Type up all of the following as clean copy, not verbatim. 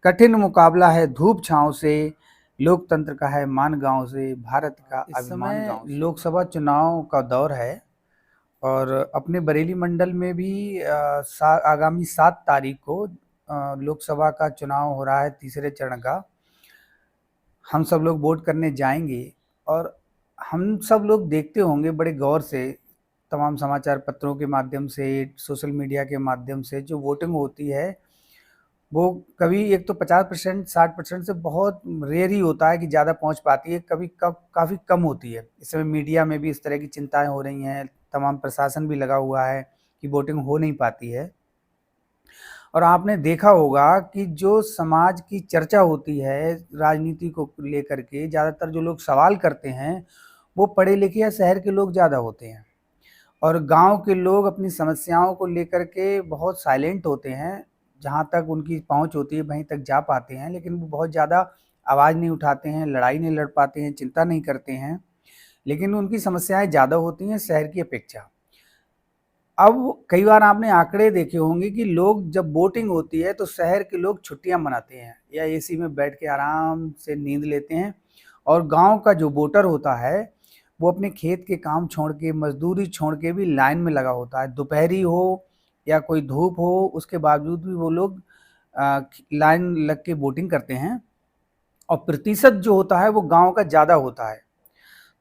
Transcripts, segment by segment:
कठिन मुकाबला है धूप छांव से, लोकतंत्र का है मान गांव से, भारत का अभिमान गांव से। लोकसभा चुनाव का दौर है और अपने बरेली मंडल में भी आगामी 7 तारीख को लोकसभा का चुनाव हो रहा है, तीसरे चरण का। हम सब लोग वोट करने जाएंगे और हम सब लोग देखते होंगे बड़े गौर से, तमाम समाचार पत्रों के माध्यम से, सोशल मीडिया के माध्यम से जो वोटिंग होती है वो कभी एक तो 50% 60% से बहुत रेयर ही होता है कि ज़्यादा पहुंच पाती है, कभी काफ़ी कम होती है। इस समय मीडिया में भी इस तरह की चिंताएं हो रही हैं, तमाम प्रशासन भी लगा हुआ है कि वोटिंग हो नहीं पाती है। और आपने देखा होगा कि जो समाज की चर्चा होती है राजनीति को लेकर के, ज़्यादातर जो लोग सवाल करते हैं वो पढ़े लिखे या शहर के लोग ज़्यादा होते हैं और गांव के लोग अपनी समस्याओं को लेकर के बहुत साइलेंट होते हैं। जहां तक उनकी पहुंच होती है वहीं तक जा पाते हैं, लेकिन वो बहुत ज़्यादा आवाज़ नहीं उठाते हैं, लड़ाई नहीं लड़ पाते हैं, चिंता नहीं करते हैं, लेकिन उनकी समस्याएं ज़्यादा होती हैं शहर की अपेक्षा। अब कई बार आपने आंकड़े देखे होंगे कि लोग जब वोटिंग होती है तो शहर के लोग छुट्टियां मनाते हैं या एसी में बैठ के आराम से नींद लेते हैं, और गांव का जो वोटर होता है वो अपने खेत के काम छोड़ के, मजदूरी छोड़ के भी लाइन में लगा होता है। दोपहरी हो या कोई धूप हो, उसके बावजूद भी वो लोग लाइन लग के वोटिंग करते हैं और प्रतिशत जो होता है वो गांव का ज़्यादा होता है।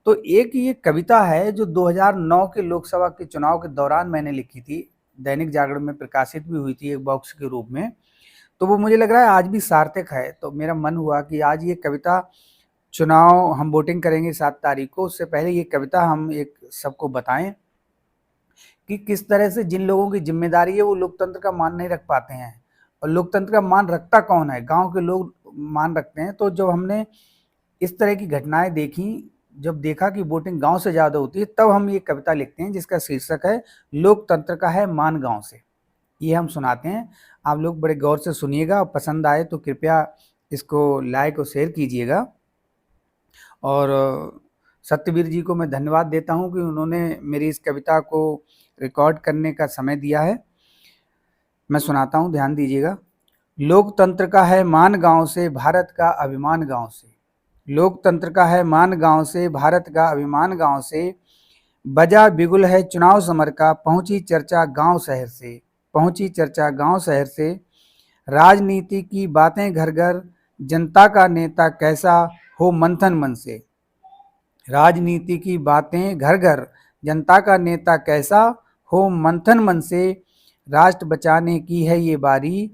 तो एक ये कविता है जो 2009 के लोकसभा के चुनाव के दौरान मैंने लिखी थी, दैनिक जागरण में प्रकाशित भी हुई थी एक बॉक्स के रूप में। तो वो मुझे लग रहा है आज भी सार्थक है, तो मेरा मन हुआ कि आज ये कविता, चुनाव हम वोटिंग करेंगे 7 तारीख को, उससे पहले ये कविता हम एक सबको बताएं कि किस तरह से जिन लोगों की जिम्मेदारी है वो लोकतंत्र का मान नहीं रख पाते हैं। और लोकतंत्र का मान रखता कौन है? गांव के लोग मान रखते हैं। तो जब हमने इस तरह की घटनाएं देखी, जब देखा कि वोटिंग गांव से ज़्यादा होती है, तब हम ये कविता लिखते हैं जिसका शीर्षक है लोकतंत्र का है मान गांव से। ये हम सुनाते हैं, आप लोग बड़े गौर से सुनिएगा, और पसंद आए तो कृपया इसको लाइक और शेयर कीजिएगा। और सत्यवीर जी को मैं धन्यवाद देता हूं कि उन्होंने मेरी इस कविता को रिकॉर्ड करने का समय दिया है। मैं सुनाता हूं, ध्यान दीजिएगा। लोकतंत्र का है मान गांव से, भारत का अभिमान गांव से। लोकतंत्र का है मान गांव से, भारत का अभिमान गांव से। बजा बिगुल है चुनाव समर का, पहुंची चर्चा गांव शहर से, पहुंची चर्चा गांव शहर से। राजनीति की बातें घर घर, जनता का नेता कैसा, हो मंथन मन से। राजनीति की बातें घर घर, जनता का नेता कैसा, हो मंथन मन से। राष्ट्र बचाने की है ये बारी,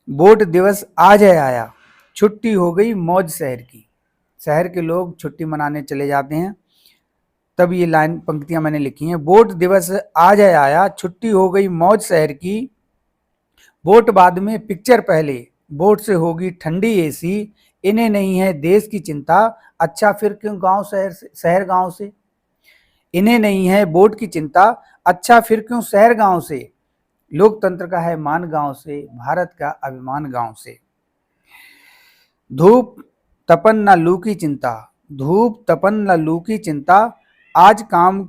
वोट दिवस आज है आया, छुट्टी हो गई मौज शहर की। शहर के लोग छुट्टी मनाने चले जाते हैं, तब ये लाइन पंक्तियां मैंने लिखी हैं। वोट दिवस आज है आया, छुट्टी हो गई मौज शहर की। वोट बाद में पिक्चर पहले, वोट से होगी ठंडी एसी। इन्हें नहीं है देश की चिंता, अच्छा फिर क्यों गांव शहर गांव से। इन्हें नहीं है वोट की चिंता, अच्छा फिर क्यों शहर गांव से। लोकतंत्र का है मान गांव से, भारत का अभिमान गांव से। धूप तपन न लू की चिंता, धूप तपन न लू की चिंता। आज काम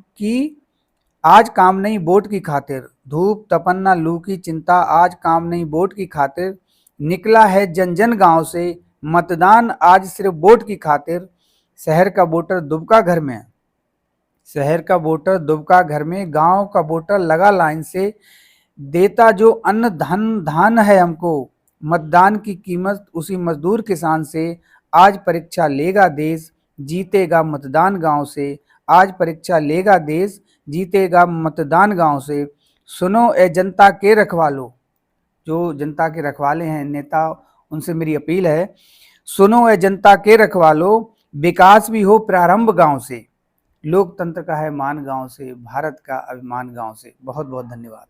नहीं वोट की खातिर। धूप तपन न लू की चिंता, आज काम नहीं वोट की खातिर। निकला है जन जन गांव से, मतदान आज सिर्फ वोट की खातिर। शहर का वोटर दुबका घर में, शहर का वोटर दुबका घर में। गांव का वोटर लगा लाइन से, देता जो अन्न धान है हमको। मतदान की कीमत उसी मजदूर किसान से। आज परीक्षा लेगा देश, जीतेगा मतदान गांव से। आज परीक्षा लेगा देश, जीतेगा मतदान गांव से। सुनो ए जनता के रखवालो, जो जनता के रखवाले हैं नेता, उनसे मेरी अपील है, सुनो ए जनता के रखवालो, विकास भी हो प्रारंभ गांव से। लोकतंत्र का है मान गांव से, भारत का अभिमान गांव से। बहुत बहुत धन्यवाद।